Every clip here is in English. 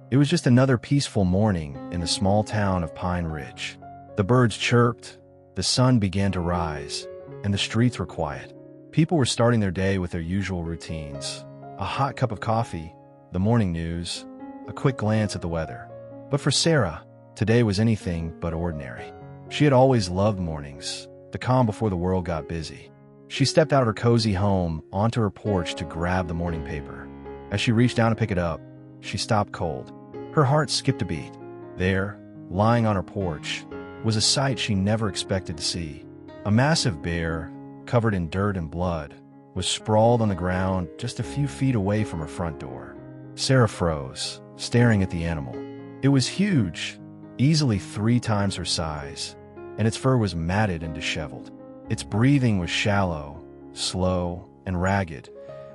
It was just another peaceful morning in the small town of Pine Ridge. The birds chirped, the sun began to rise, and the streets were quiet. People were starting their day with their usual routines. A hot cup of coffee, the morning news, a quick glance at the weather. But for Sarah, today was anything but ordinary. She had always loved mornings, the calm before the world got busy. She stepped out of her cozy home onto her porch to grab the morning paper. As she reached down to pick it up, she stopped cold. Her heart skipped a beat. There, lying on her porch, was a sight she never expected to see. A massive bear, covered in dirt and blood, was sprawled on the ground just a few feet away from her front door. Sarah froze, staring at the animal. It was huge, easily 3 times her size, and its fur was matted and disheveled. Its breathing was shallow, slow, and ragged,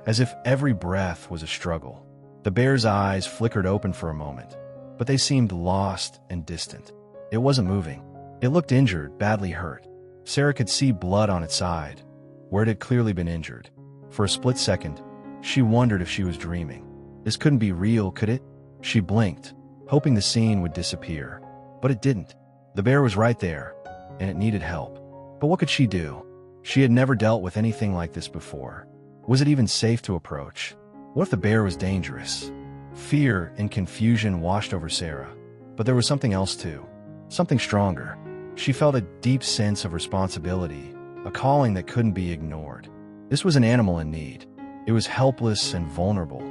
as if every breath was a struggle. The bear's eyes flickered open for a moment, but they seemed lost and distant. It wasn't moving. It looked injured, badly hurt. Sarah could see blood on its side, where it had clearly been injured. For a split second, she wondered if she was dreaming. This couldn't be real, could it? She blinked, hoping the scene would disappear. But it didn't. The bear was right there, and it needed help. But what could she do? She had never dealt with anything like this before. Was it even safe to approach? What if the bear was dangerous? Fear and confusion washed over Sarah. But there was something else too. Something stronger. She felt a deep sense of responsibility, a calling that couldn't be ignored. This was an animal in need. It was helpless and vulnerable,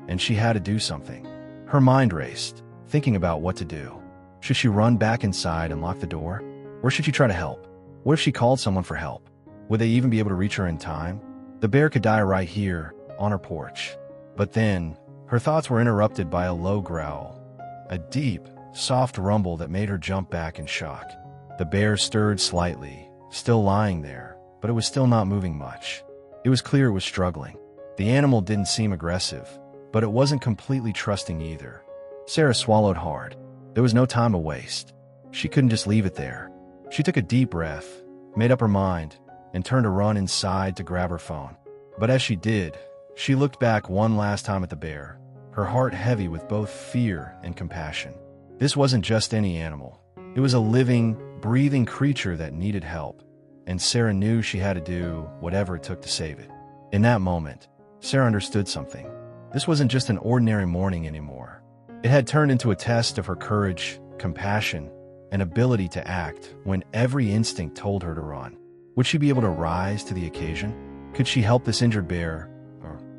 and she had to do something. Her mind raced, thinking about what to do. Should she run back inside and lock the door? Or should she try to help? What if she called someone for help? Would they even be able to reach her in time? The bear could die right here, on her porch. But then, her thoughts were interrupted by a low growl, a deep, soft rumble that made her jump back in shock. The bear stirred slightly, still lying there, but it was still not moving much. It was clear it was struggling. The animal didn't seem aggressive, but it wasn't completely trusting either. Sarah swallowed hard. There was no time to waste. She couldn't just leave it there. She took a deep breath, made up her mind, and turned to run inside to grab her phone. But as she did, she looked back one last time at the bear, her heart heavy with both fear and compassion. This wasn't just any animal. It was a living, breathing creature that needed help, and Sarah knew she had to do whatever it took to save it. In that moment, Sarah understood something. This wasn't just an ordinary morning anymore. It had turned into a test of her courage, compassion, and ability to act when every instinct told her to run. Would she be able to rise to the occasion? Could she help this injured bear,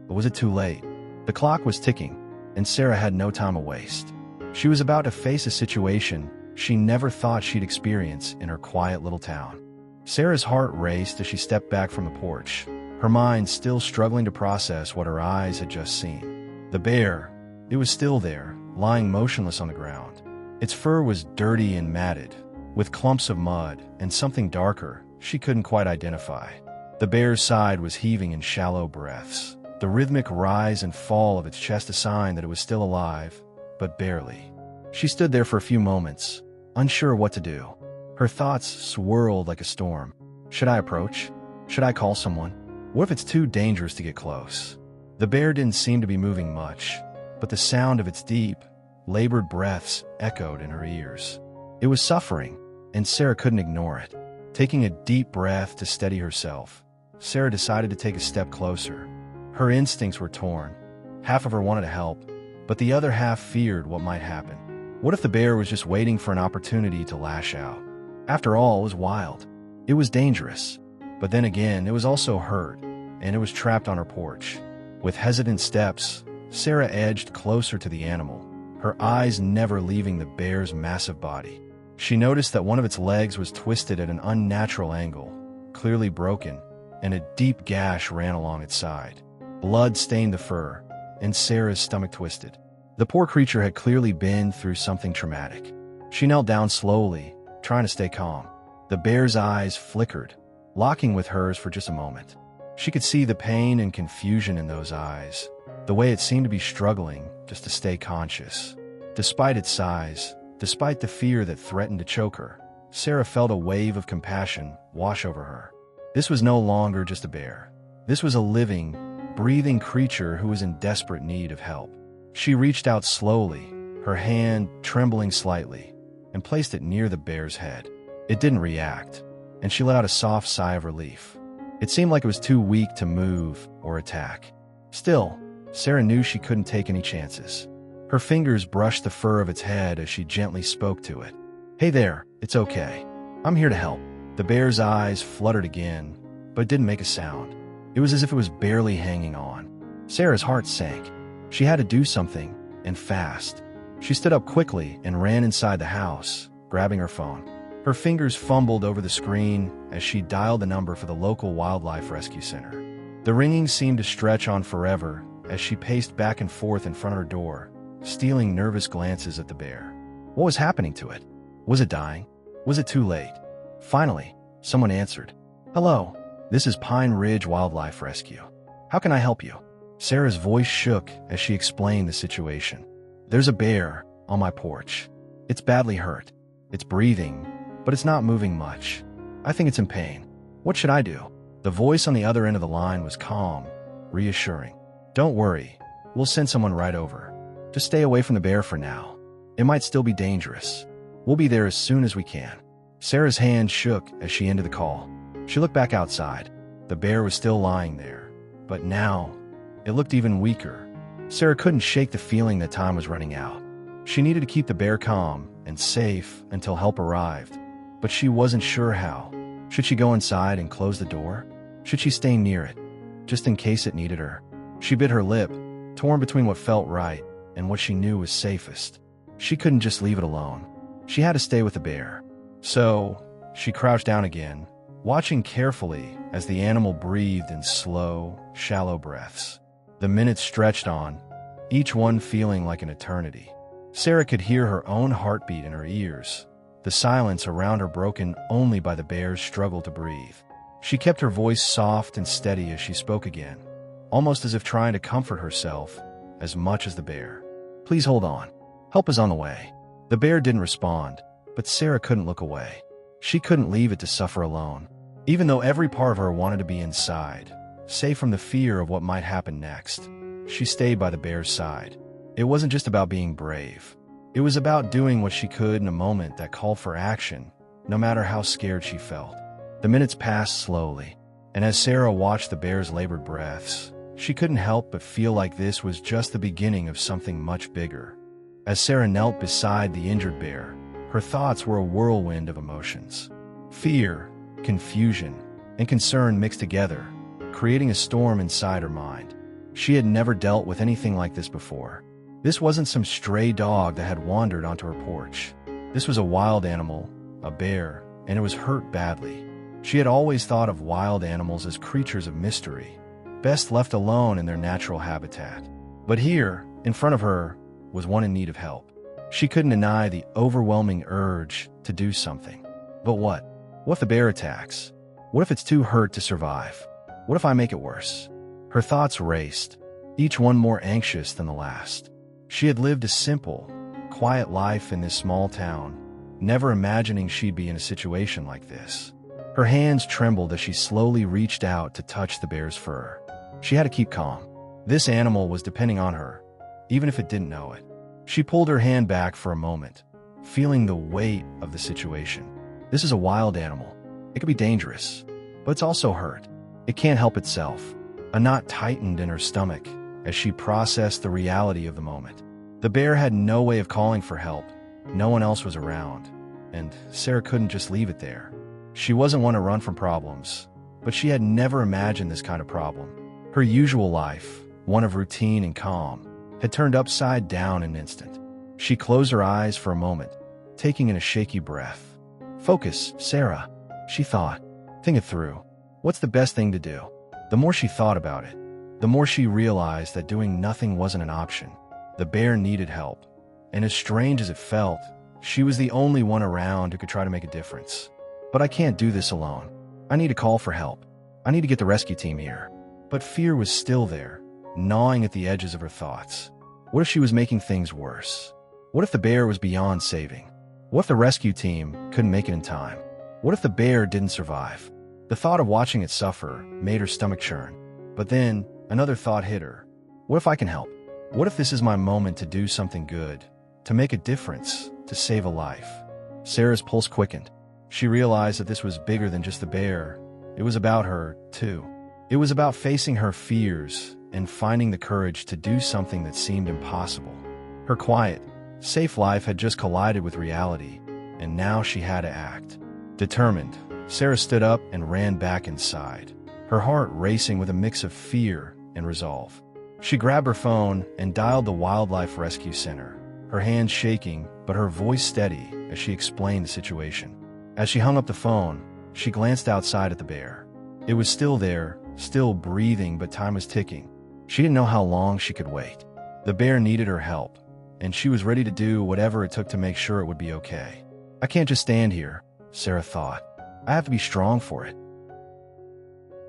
or was it too late? The clock was ticking, and Sarah had no time to waste. She was about to face a situation she never thought she'd experience in her quiet little town. Sarah's heart raced as she stepped back from the porch, her mind still struggling to process what her eyes had just seen. The bear, it was still there, lying motionless on the ground. Its fur was dirty and matted, with clumps of mud and something darker she couldn't quite identify. The bear's side was heaving in shallow breaths, the rhythmic rise and fall of its chest a sign that it was still alive, but barely. She stood there for a few moments, unsure what to do. Her thoughts swirled like a storm. Should I approach? Should I call someone? What if it's too dangerous to get close? The bear didn't seem to be moving much, but the sound of its deep, labored breaths echoed in her ears. It was suffering, and Sarah couldn't ignore it. Taking a deep breath to steady herself, Sarah decided to take a step closer. Her instincts were torn. Half of her wanted to help, but the other half feared what might happen. What if the bear was just waiting for an opportunity to lash out? After all, it was wild. It was dangerous. But then again, it was also hurt, and it was trapped on her porch. With hesitant steps, Sarah edged closer to the animal, her eyes never leaving the bear's massive body. She noticed that one of its legs was twisted at an unnatural angle, clearly broken, and a deep gash ran along its side. Blood stained the fur, and Sarah's stomach twisted. The poor creature had clearly been through something traumatic. She knelt down slowly, trying to stay calm. The bear's eyes flickered, locking with hers for just a moment. She could see the pain and confusion in those eyes, the way it seemed to be struggling just to stay conscious. Despite its size, despite the fear that threatened to choke her, Sarah felt a wave of compassion wash over her. This was no longer just a bear. This was a living, breathing creature who was in desperate need of help. She reached out slowly, her hand trembling slightly, and placed it near the bear's head. It didn't react, and she let out a soft sigh of relief. It seemed like it was too weak to move or attack. Still, Sarah knew she couldn't take any chances. Her fingers brushed the fur of its head as she gently spoke to it. "Hey there, it's okay. I'm here to help." The bear's eyes fluttered again, but it didn't make a sound. It was as if it was barely hanging on. Sarah's heart sank. She had to do something, and fast. She stood up quickly and ran inside the house, grabbing her phone. Her fingers fumbled over the screen as she dialed the number for the local wildlife rescue center. The ringing seemed to stretch on forever as she paced back and forth in front of her door, stealing nervous glances at the bear. What was happening to it? Was it dying? Was it too late? Finally, someone answered. "Hello, this is Pine Ridge Wildlife Rescue. How can I help you?" Sarah's voice shook as she explained the situation. "There's a bear on my porch. It's badly hurt. It's breathing, but it's not moving much. I think it's in pain. What should I do?" The voice on the other end of the line was calm, reassuring. "Don't worry. We'll send someone right over. Just stay away from the bear for now. It might still be dangerous. We'll be there as soon as we can." Sarah's hand shook as she ended the call. She looked back outside. The bear was still lying there, but now it looked even weaker. Sarah couldn't shake the feeling that time was running out. She needed to keep the bear calm and safe until help arrived, but she wasn't sure how. Should she go inside and close the door? Should she stay near it, just in case it needed her? She bit her lip, torn between what felt right and what she knew was safest. She couldn't just leave it alone. She had to stay with the bear. So, she crouched down again, watching carefully as the animal breathed in slow, shallow breaths. The minutes stretched on, each one feeling like an eternity. Sarah could hear her own heartbeat in her ears, the silence around her broken only by the bear's struggle to breathe. She kept her voice soft and steady as she spoke again, almost as if trying to comfort herself as much as the bear. "Please hold on. Help is on the way." The bear didn't respond, but Sarah couldn't look away. She couldn't leave it to suffer alone, even though every part of her wanted to be inside, safe from the fear of what might happen next. She stayed by the bear's side. It wasn't just about being brave. It was about doing what she could in a moment that called for action, no matter how scared she felt. The minutes passed slowly, and as Sarah watched the bear's labored breaths, she couldn't help but feel like this was just the beginning of something much bigger. As Sarah knelt beside the injured bear, her thoughts were a whirlwind of emotions. Fear, confusion, and concern mixed together, creating a storm inside her mind. She had never dealt with anything like this before. This wasn't some stray dog that had wandered onto her porch. This was a wild animal, a bear, and it was hurt badly. She had always thought of wild animals as creatures of mystery, best left alone in their natural habitat. But here, in front of her, was one in need of help. She couldn't deny the overwhelming urge to do something. But what? What if the bear attacks? What if it's too hurt to survive? What if I make it worse? Her thoughts raced, each one more anxious than the last. She had lived a simple, quiet life in this small town, never imagining she'd be in a situation like this. Her hands trembled as she slowly reached out to touch the bear's fur. She had to keep calm. This animal was depending on her, even if it didn't know it. She pulled her hand back for a moment, feeling the weight of the situation. This is a wild animal. It could be dangerous, but it's also hurt. It can't help itself. A knot tightened in her stomach as she processed the reality of the moment. The bear had no way of calling for help. No one else was around, and Sarah couldn't just leave it there. She wasn't one to run from problems, but she had never imagined this kind of problem. Her usual life, one of routine and calm, had turned upside down in an instant. She closed her eyes for a moment, taking in a shaky breath. "Focus, Sarah," she thought. "Think it through. What's the best thing to do?" The more she thought about it, the more she realized that doing nothing wasn't an option. The bear needed help, and as strange as it felt, she was the only one around who could try to make a difference. "But I can't do this alone. I need to call for help. I need to get the rescue team here." But fear was still there, gnawing at the edges of her thoughts. What if she was making things worse? What if the bear was beyond saving? What if the rescue team couldn't make it in time? What if the bear didn't survive? The thought of watching it suffer made her stomach churn. But then, another thought hit her. What if I can help? What if this is my moment to do something good, to make a difference, to save a life. Sarah's pulse quickened. She realized that this was bigger than just the bear. It was about her, too. It was about facing her fears and finding the courage to do something that seemed impossible. Her quiet, safe life had just collided with reality, and now she had to act. Determined, Sarah stood up and ran back inside, her heart racing with a mix of fear and resolve. She grabbed her phone and dialed the Wildlife Rescue Center, her hands shaking but her voice steady as she explained the situation. As she hung up the phone, she glanced outside at the bear. It was still there, still breathing, but time was ticking. She didn't know how long she could wait. The bear needed her help, and she was ready to do whatever it took to make sure it would be okay. I can't just stand here, Sarah thought. I have to be strong for it.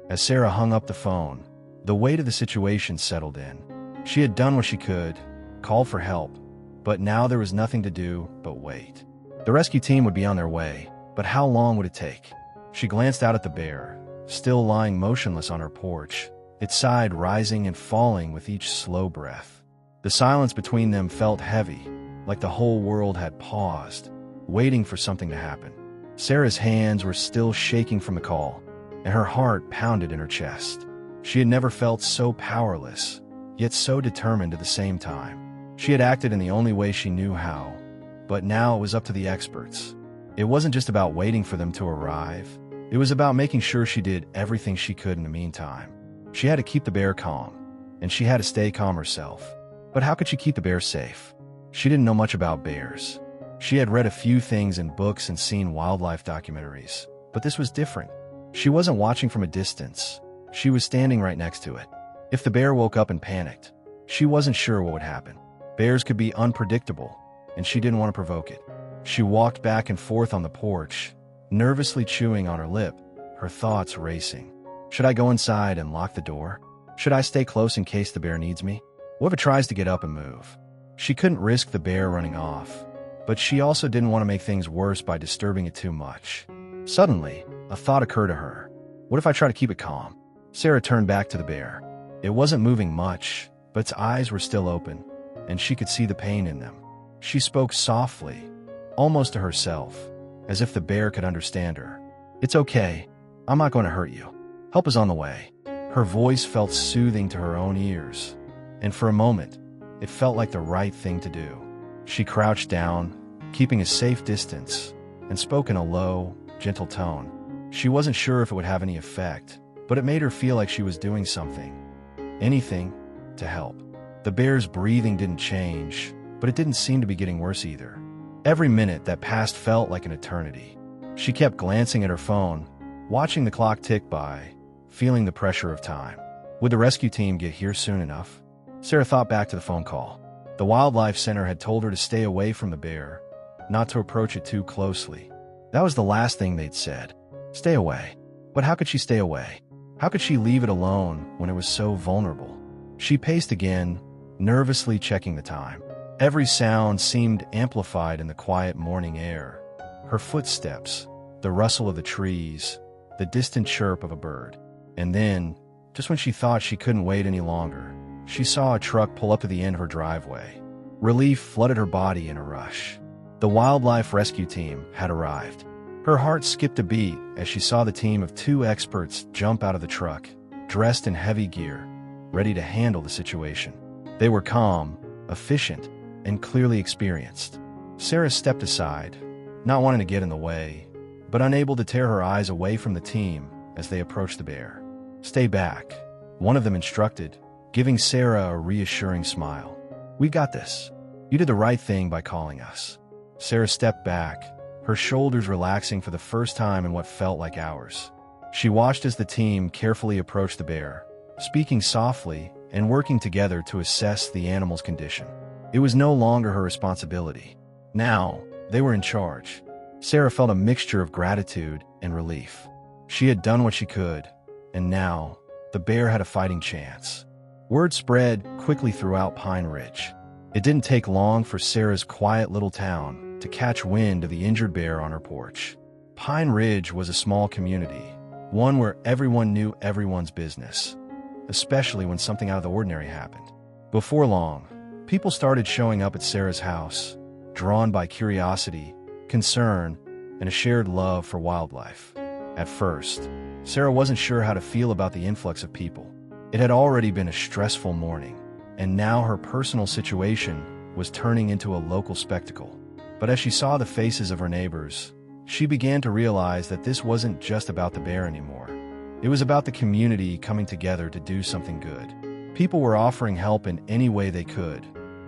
As Sarah hung up the phone, the weight of the situation settled in. She had done what she could, called for help, but now there was nothing to do but wait. The rescue team would be on their way, but how long would it take? She glanced out at the bear, still lying motionless on her porch, its side rising and falling with each slow breath. The silence between them felt heavy, like the whole world had paused, waiting for something to happen. Sarah's hands were still shaking from the call, and her heart pounded in her chest. She had never felt so powerless, yet so determined at the same time. She had acted in the only way she knew how, but now it was up to the experts. It wasn't just about waiting for them to arrive. It was about making sure she did everything she could in the meantime. She had to keep the bear calm, and she had to stay calm herself. But how could she keep the bear safe? She didn't know much about bears. She had read a few things in books and seen wildlife documentaries, but this was different. She wasn't watching from a distance. She was standing right next to it. If the bear woke up and panicked, she wasn't sure what would happen. Bears could be unpredictable, and she didn't want to provoke it. She walked back and forth on the porch, nervously chewing on her lip, her thoughts racing. Should I go inside and lock the door? Should I stay close in case the bear needs me? What if it tries to get up and move? She couldn't risk the bear running off, but she also didn't want to make things worse by disturbing it too much. Suddenly, a thought occurred to her. What if I try to keep it calm? Sarah turned back to the bear. It wasn't moving much, but its eyes were still open, and she could see the pain in them. She spoke softly, almost to herself, as if the bear could understand her. It's okay. I'm not going to hurt you. Help is on the way. Her voice felt soothing to her own ears, and for a moment, it felt like the right thing to do. She crouched down, keeping a safe distance, and spoke in a low, gentle tone. She wasn't sure if it would have any effect, but it made her feel like she was doing something, anything, to help. The bear's breathing didn't change, but it didn't seem to be getting worse either. Every minute that passed felt like an eternity. She kept glancing at her phone, watching the clock tick by, feeling the pressure of time. Would the rescue team get here soon enough? Sarah thought back to the phone call. The Wildlife Center had told her to stay away from the bear, not to approach it too closely. That was the last thing they'd said. Stay away. But how could she stay away? How could she leave it alone when it was so vulnerable? She paced again, nervously checking the time. Every sound seemed amplified in the quiet morning air. Her footsteps, the rustle of the trees, the distant chirp of a bird. And then, just when she thought she couldn't wait any longer, she saw a truck pull up to the end of her driveway. Relief flooded her body in a rush. The wildlife rescue team had arrived. Her heart skipped a beat as she saw the team of 2 experts jump out of the truck, dressed in heavy gear, ready to handle the situation. They were calm, efficient, and clearly experienced. Sarah stepped aside, not wanting to get in the way, but unable to tear her eyes away from the team as they approached the bear. Stay back, one of them instructed, giving Sarah a reassuring smile. We got this. You did the right thing by calling us. Sarah stepped back, her shoulders relaxing for the first time in what felt like hours. She watched as the team carefully approached the bear, speaking softly and working together to assess the animal's condition. It was no longer her responsibility. Now, they were in charge. Sarah felt a mixture of gratitude and relief. She had done what she could, and now, the bear had a fighting chance. Word spread quickly throughout Pine Ridge. It didn't take long for Sarah's quiet little town to catch wind of the injured bear on her porch. Pine Ridge was a small community, one where everyone knew everyone's business, especially when something out of the ordinary happened. Before long, people started showing up at Sarah's house, drawn by curiosity, concern, and a shared love for wildlife. At first, Sarah wasn't sure how to feel about the influx of people. It had already been a stressful morning, and now her personal situation was turning into a local spectacle. But as she saw the faces of her neighbors, she began to realize that this wasn't just about the bear anymore. It was about the community coming together to do something good. People were offering help in any way they could,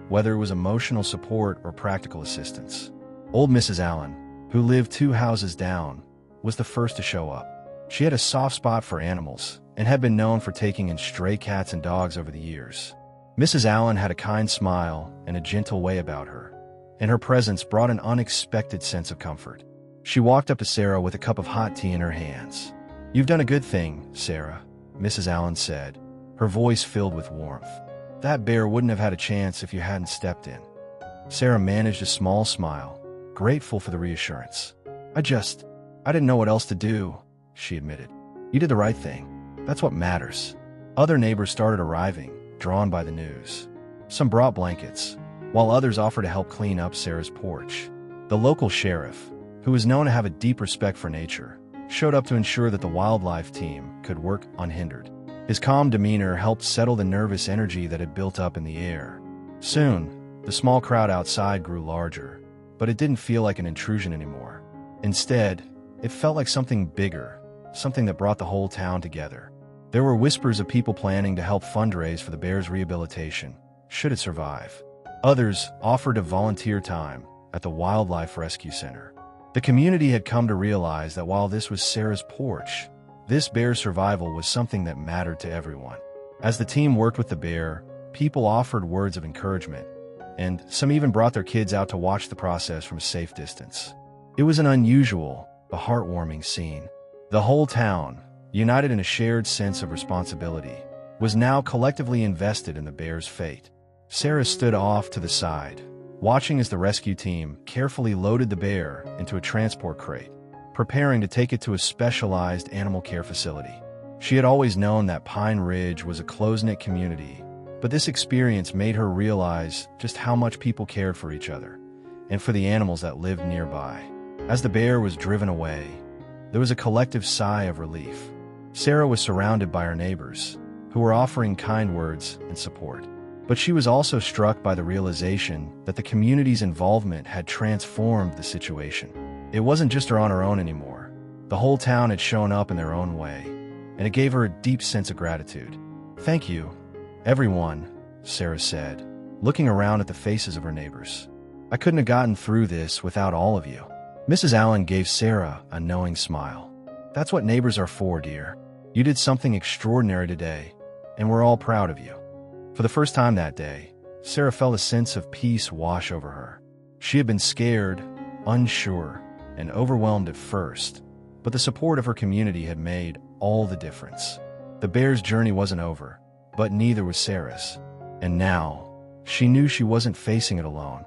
whether it was emotional support or practical assistance. Old Mrs. Allen, who lived 2 houses down, was the first to show up. She had a soft spot for animals and had been known for taking in stray cats and dogs over the years. Mrs. Allen had a kind smile and a gentle way about her, and her presence brought an unexpected sense of comfort. She walked up to Sarah with a cup of hot tea in her hands. "You've done a good thing, Sarah," Mrs. Allen said, her voice filled with warmth. "That bear wouldn't have had a chance if you hadn't stepped in." Sarah managed a small smile, grateful for the reassurance. I didn't know what else to do," she admitted. "You did the right thing. That's what matters." Other neighbors started arriving, drawn by the news. Some brought blankets, while others offered to help clean up Sarah's porch. The local sheriff, who was known to have a deep respect for nature, showed up to ensure that the wildlife team could work unhindered. His calm demeanor helped settle the nervous energy that had built up in the air. Soon, the small crowd outside grew larger, but it didn't feel like an intrusion anymore. Instead, it felt like something bigger, something that brought the whole town together. There were whispers of people planning to help fundraise for the bear's rehabilitation, should it survive. Others offered to volunteer time at the Wildlife Rescue Center. The community had come to realize that while this was Sarah's porch, this bear's survival was something that mattered to everyone. As the team worked with the bear, people offered words of encouragement, and some even brought their kids out to watch the process from a safe distance. It was an unusual, but heartwarming scene. The whole town, united in a shared sense of responsibility, was now collectively invested in the bear's fate. Sarah stood off to the side, watching as the rescue team carefully loaded the bear into a transport crate, preparing to take it to a specialized animal care facility. She had always known that Pine Ridge was a close-knit community, but this experience made her realize just how much people cared for each other and for the animals that lived nearby. As the bear was driven away, there was a collective sigh of relief. Sarah was surrounded by her neighbors, who were offering kind words and support. But she was also struck by the realization that the community's involvement had transformed the situation. It wasn't just her on her own anymore. The whole town had shown up in their own way, and it gave her a deep sense of gratitude. "Thank you, everyone," Sarah said, looking around at the faces of her neighbors. "I couldn't have gotten through this without all of you." Mrs. Allen gave Sarah a knowing smile. "That's what neighbors are for, dear. You did something extraordinary today, and we're all proud of you." For the first time that day, Sarah felt a sense of peace wash over her. She had been scared, unsure, and overwhelmed at first, but the support of her community had made all the difference. The bear's journey wasn't over, but neither was Sarah's. And now, she knew she wasn't facing it alone.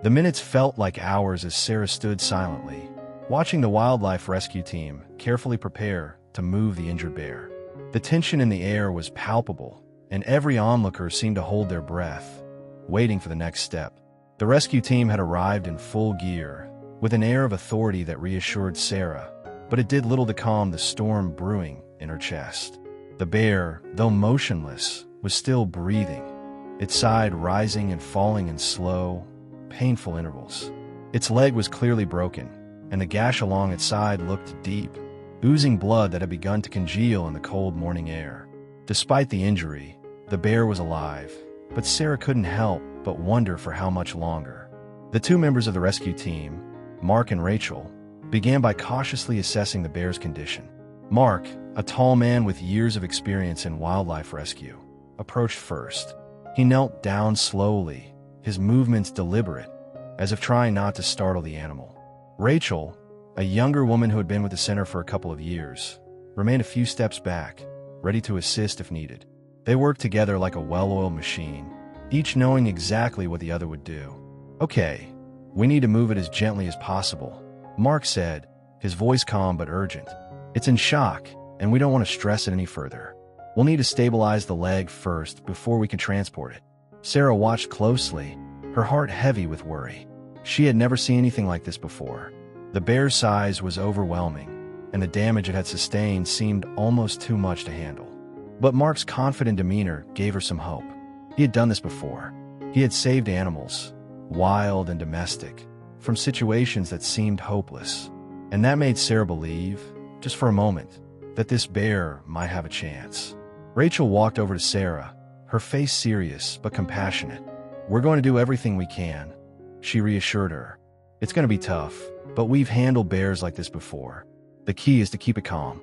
The minutes felt like hours as Sarah stood silently, watching the wildlife rescue team carefully prepare to move the injured bear. The tension in the air was palpable, and every onlooker seemed to hold their breath, waiting for the next step. The rescue team had arrived in full gear, with an air of authority that reassured Sarah, but it did little to calm the storm brewing in her chest. The bear, though motionless, was still breathing, its side rising and falling in slow, painful intervals. Its leg was clearly broken, and the gash along its side looked deep, oozing blood that had begun to congeal in the cold morning air. Despite the injury, the bear was alive, but Sarah couldn't help but wonder for how much longer. The 2 members of the rescue team, Mark and Rachel, began by cautiously assessing the bear's condition. Mark, a tall man with years of experience in wildlife rescue, approached first. He knelt down slowly, his movements deliberate, as if trying not to startle the animal. Rachel, a younger woman who had been with the center for a couple of years, remained a few steps back, ready to assist if needed. They worked together like a well-oiled machine, each knowing exactly what the other would do. "Okay, we need to move it as gently as possible," Mark said, his voice calm but urgent. "It's in shock, and we don't want to stress it any further. We'll need to stabilize the leg first before we can transport it." Sarah watched closely, her heart heavy with worry. She had never seen anything like this before. The bear's size was overwhelming, and the damage it had sustained seemed almost too much to handle. But Mark's confident demeanor gave her some hope. He had done this before. He had saved animals, wild and domestic, from situations that seemed hopeless. And that made Sarah believe, just for a moment, that this bear might have a chance. Rachel walked over to Sarah, her face serious but compassionate. "We're going to do everything we can," she reassured her. "It's going to be tough, but we've handled bears like this before. The key is to keep it calm."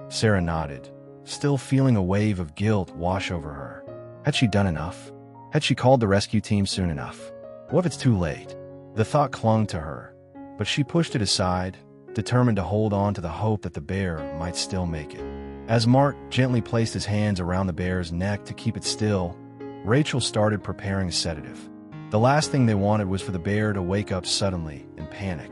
Sarah nodded, still feeling a wave of guilt wash over her. Had she done enough? Had she called the rescue team soon enough? What if it's too late? The thought clung to her, but she pushed it aside, determined to hold on to the hope that the bear might still make it. As Mark gently placed his hands around the bear's neck to keep it still, Rachel started preparing a sedative. The last thing they wanted was for the bear to wake up suddenly in panic.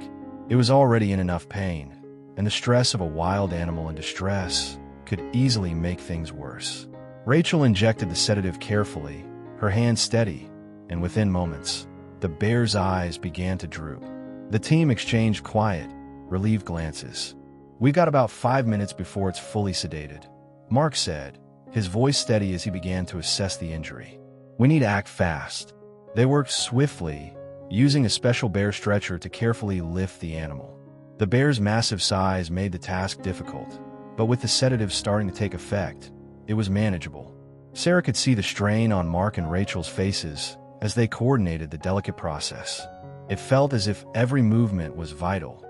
It was already in enough pain, and the stress of a wild animal in distress could easily make things worse. Rachel injected the sedative carefully, her hands steady, and within moments, the bear's eyes began to droop. The team exchanged quiet, relieved glances. "We've got about 5 minutes before it's fully sedated," Mark said, his voice steady as he began to assess the injury. "We need to act fast." They worked swiftly, using a special bear stretcher to carefully lift the animal. The bear's massive size made the task difficult, but with the sedative starting to take effect, it was manageable. Sarah could see the strain on Mark and Rachel's faces as they coordinated the delicate process. It felt as if every movement was vital,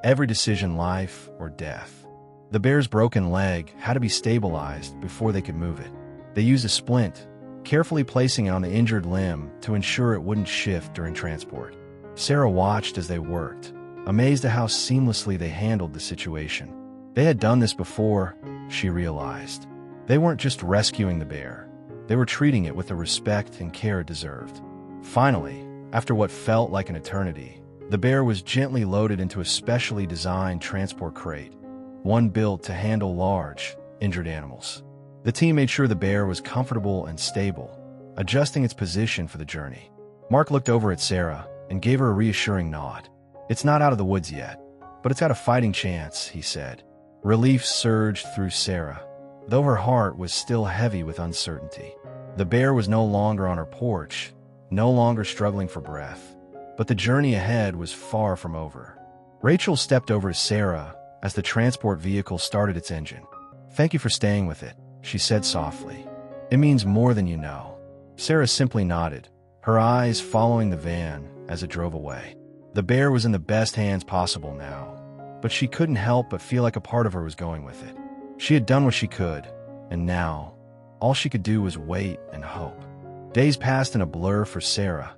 every decision life or death. The bear's broken leg had to be stabilized before they could move it. They used a splint, carefully placing it on the injured limb to ensure it wouldn't shift during transport. Sarah watched as they worked, amazed at how seamlessly they handled the situation. They had done this before, she realized. They weren't just rescuing the bear. They were treating it with the respect and care it deserved. Finally, after what felt like an eternity, the bear was gently loaded into a specially designed transport crate, one built to handle large, injured animals. The team made sure the bear was comfortable and stable, adjusting its position for the journey. Mark looked over at Sarah and gave her a reassuring nod. "It's not out of the woods yet, but it's got a fighting chance," he said. Relief surged through Sarah, though her heart was still heavy with uncertainty. The bear was no longer on her porch, no longer struggling for breath, but the journey ahead was far from over. Rachel stepped over to Sarah as the transport vehicle started its engine. "Thank you for staying with it," she said softly. "It means more than you know." Sarah simply nodded, her eyes following the van as it drove away. The bear was in the best hands possible now, but she couldn't help but feel like a part of her was going with it. She had done what she could, and now, all she could do was wait and hope. Days passed in a blur for Sarah,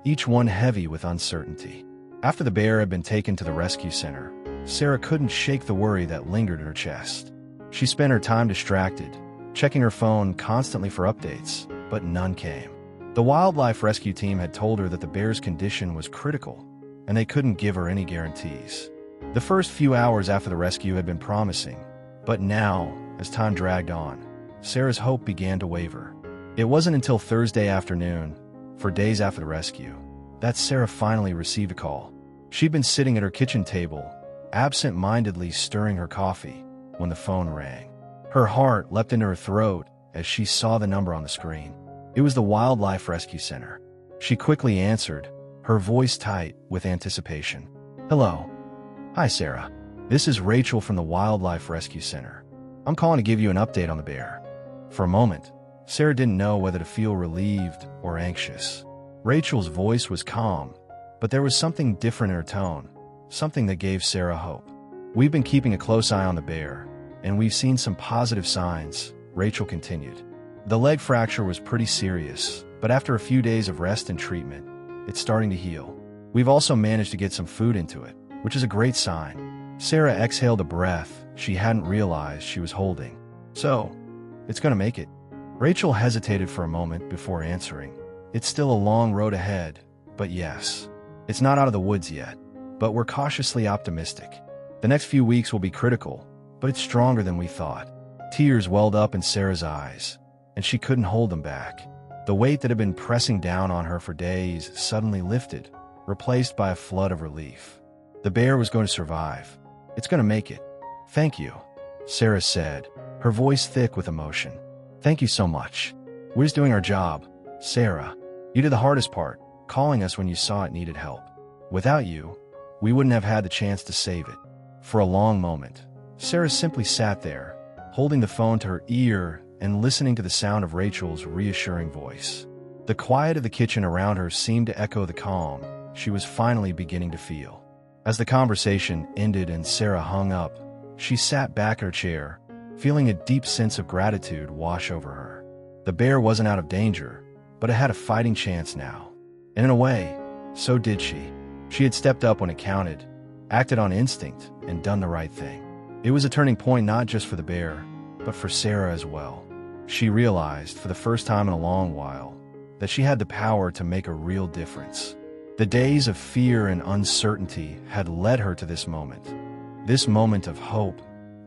each one heavy with uncertainty. After the bear had been taken to the rescue center, Sarah couldn't shake the worry that lingered in her chest. She spent her time distracted, checking her phone constantly for updates, but none came. The wildlife rescue team had told her that the bear's condition was critical, and they couldn't give her any guarantees. The first few hours after the rescue had been promising, but now, as time dragged on, Sarah's hope began to waver. It wasn't until Thursday afternoon, for days after the rescue, that Sarah finally received a call. She'd been sitting at her kitchen table, absent-mindedly stirring her coffee, when the phone rang. Her heart leapt into her throat as she saw the number on the screen. It was the Wildlife Rescue Center. She quickly answered, her voice tight with anticipation. "Hello." "Hi, Sarah. This is Rachel from the Wildlife Rescue Center. I'm calling to give you an update on the bear." For a moment, Sarah didn't know whether to feel relieved or anxious. Rachel's voice was calm, but there was something different in her tone, something that gave Sarah hope. "We've been keeping a close eye on the bear, and we've seen some positive signs," Rachel continued. "The leg fracture was pretty serious, but after a few days of rest and treatment, it's starting to heal. We've also managed to get some food into it, which is a great sign." Sarah exhaled a breath she hadn't realized she was holding. "So, it's going to make it?" Rachel hesitated for a moment before answering. "It's still a long road ahead, but yes. It's not out of the woods yet, but we're cautiously optimistic. The next few weeks will be critical, but it's stronger than we thought." Tears welled up in Sarah's eyes, and she couldn't hold them back. The weight that had been pressing down on her for days suddenly lifted, replaced by a flood of relief. The bear was going to survive. It's going to make it. "Thank you," Sarah said, her voice thick with emotion. "Thank you so much. We're just doing our job. Sarah, you did the hardest part, calling us when you saw it needed help. Without you, we wouldn't have had the chance to save it." For a long moment, Sarah simply sat there, holding the phone to her ear and listening to the sound of Rachel's reassuring voice. The quiet of the kitchen around her seemed to echo the calm she was finally beginning to feel. As the conversation ended and Sarah hung up, she sat back in her chair, feeling a deep sense of gratitude wash over her. The bear wasn't out of danger, but it had a fighting chance now. And in a way, so did she. She had stepped up when it counted, acted on instinct, and done the right thing. It was a turning point not just for the bear, but for Sarah as well. She realized, for the first time in a long while, that she had the power to make a real difference. The days of fear and uncertainty had led her to this moment of hope,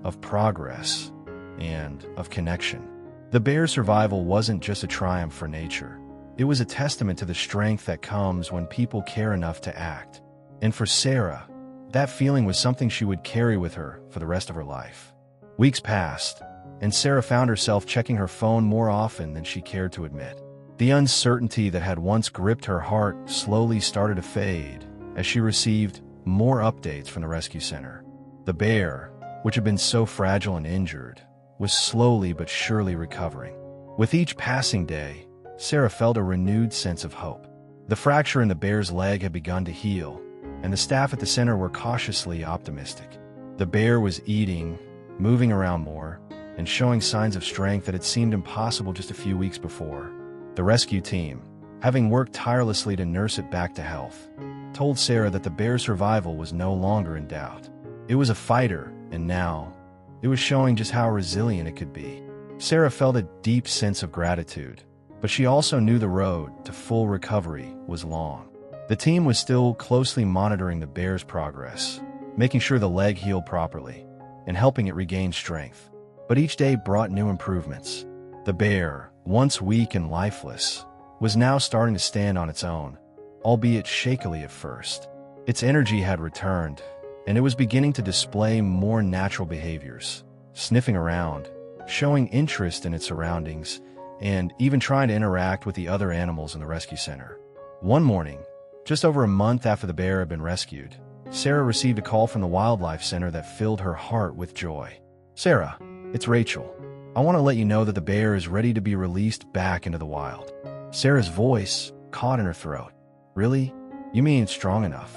of progress, and of connection. The bear's survival wasn't just a triumph for nature. It was a testament to the strength that comes when people care enough to act. And for Sarah, that feeling was something she would carry with her for the rest of her life. Weeks passed, and Sarah found herself checking her phone more often than she cared to admit. The uncertainty that had once gripped her heart slowly started to fade as she received more updates from the rescue center. The bear, which had been so fragile and injured, was slowly but surely recovering. With each passing day, Sarah felt a renewed sense of hope. The fracture in the bear's leg had begun to heal, and the staff at the center were cautiously optimistic. The bear was eating, moving around more, and showing signs of strength that had seemed impossible just a few weeks before. The rescue team, having worked tirelessly to nurse it back to health, told Sarah that the bear's survival was no longer in doubt. It was a fighter, and now, it was showing just how resilient it could be. Sarah felt a deep sense of gratitude, but she also knew the road to full recovery was long. The team was still closely monitoring the bear's progress, making sure the leg healed properly, and helping it regain strength. But each day brought new improvements. The bear, once weak and lifeless, was now starting to stand on its own, albeit shakily at first. Its energy had returned, and it was beginning to display more natural behaviors, sniffing around, showing interest in its surroundings, and even trying to interact with the other animals in the rescue center. One morning, just over a month after the bear had been rescued, Sarah received a call from the wildlife center that filled her heart with joy. "Sarah, it's Rachel. I want to let you know that the bear is ready to be released back into the wild." Sarah's voice caught in her throat. "Really? You mean it's strong enough?"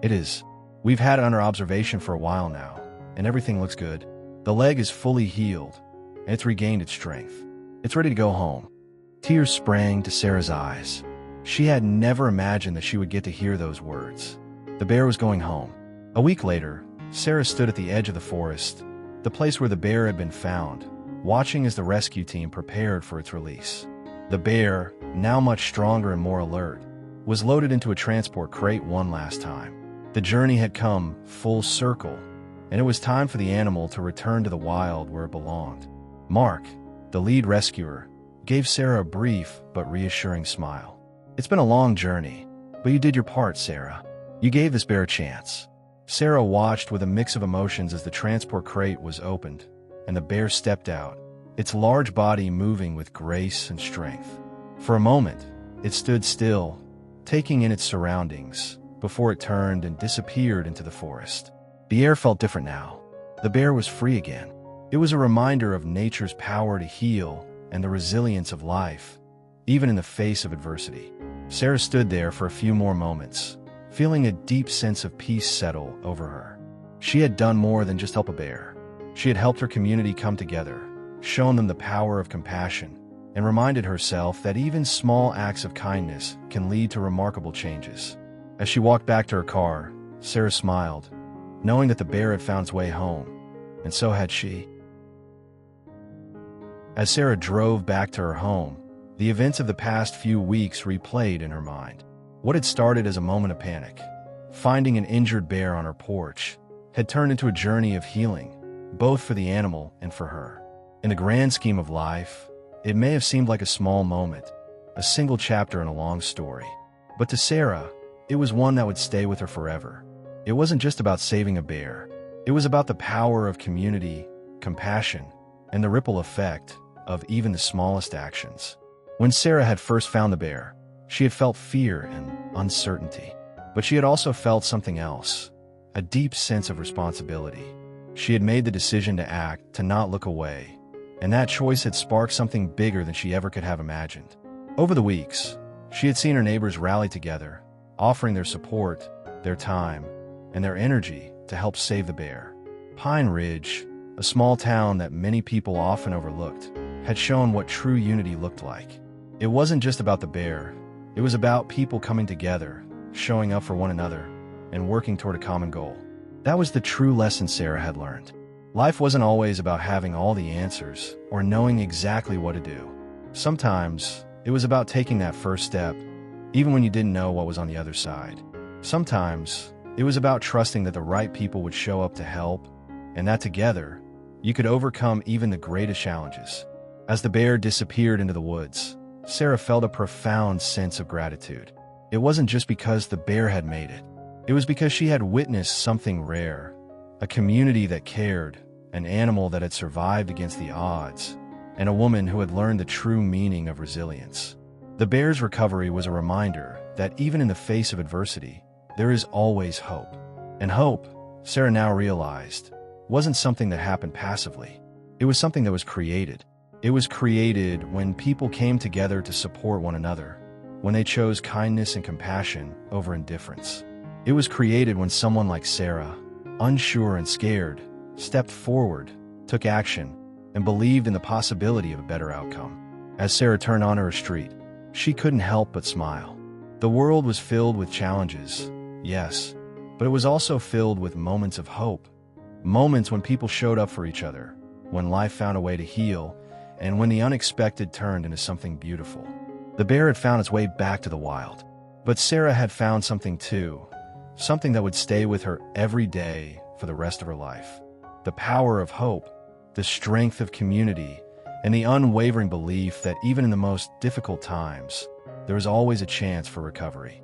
"It is. We've had it under observation for a while now, and everything looks good. The leg is fully healed, and it's regained its strength. It's ready to go home." Tears sprang to Sarah's eyes. She had never imagined that she would get to hear those words. The bear was going home. A week later, Sarah stood at the edge of the forest, the place where the bear had been found, watching as the rescue team prepared for its release. The bear, now much stronger and more alert, was loaded into a transport crate one last time. The journey had come full circle, and it was time for the animal to return to the wild where it belonged. Mark, the lead rescuer, gave Sarah a brief but reassuring smile. "It's been a long journey, but you did your part, Sarah. You gave this bear a chance." Sarah watched with a mix of emotions as the transport crate was opened, and the bear stepped out, its large body moving with grace and strength. For a moment, it stood still, taking in its surroundings, before it turned and disappeared into the forest. The air felt different now. The bear was free again. It was a reminder of nature's power to heal and the resilience of life, even in the face of adversity. Sarah stood there for a few more moments, feeling a deep sense of peace settle over her. She had done more than just help a bear. She had helped her community come together, shown them the power of compassion, and reminded herself that even small acts of kindness can lead to remarkable changes. As she walked back to her car, Sarah smiled, knowing that the bear had found its way home, and so had she. As Sarah drove back to her home, the events of the past few weeks replayed in her mind. What had started as a moment of panic, finding an injured bear on her porch, had turned into a journey of healing, both for the animal and for her. In the grand scheme of life, it may have seemed like a small moment, a single chapter in a long story. But to Sarah, it was one that would stay with her forever. It wasn't just about saving a bear. It was about the power of community, compassion, and the ripple effect of even the smallest actions. When Sarah had first found the bear, she had felt fear and uncertainty. But she had also felt something else, a deep sense of responsibility. She had made the decision to act, to not look away, and that choice had sparked something bigger than she ever could have imagined. Over the weeks, she had seen her neighbors rally together, offering their support, their time, and their energy to help save the bear. Pine Ridge, a small town that many people often overlooked, had shown what true unity looked like. It wasn't just about the bear. It was about people coming together, showing up for one another, and working toward a common goal. That was the true lesson Sarah had learned. Life wasn't always about having all the answers or knowing exactly what to do. Sometimes, it was about taking that first step, even when you didn't know what was on the other side. Sometimes, it was about trusting that the right people would show up to help, and that together, you could overcome even the greatest challenges. As the bear disappeared into the woods, Sarah felt a profound sense of gratitude. It wasn't just because the bear had made it. It was because she had witnessed something rare, a community that cared, an animal that had survived against the odds, and a woman who had learned the true meaning of resilience. The bear's recovery was a reminder that even in the face of adversity, there is always hope. And hope, Sarah now realized, wasn't something that happened passively. It was something that was created. It was created when people came together to support one another, when they chose kindness and compassion over indifference. It was created when someone like Sarah, unsure and scared, stepped forward, took action, and believed in the possibility of a better outcome. As Sarah turned onto her street, she couldn't help but smile. The world was filled with challenges, yes, but it was also filled with moments of hope. Moments when people showed up for each other, when life found a way to heal, and when the unexpected turned into something beautiful. The bear had found its way back to the wild. But Sarah had found something too, something that would stay with her every day for the rest of her life. The power of hope, the strength of community, and the unwavering belief that even in the most difficult times, there is always a chance for recovery.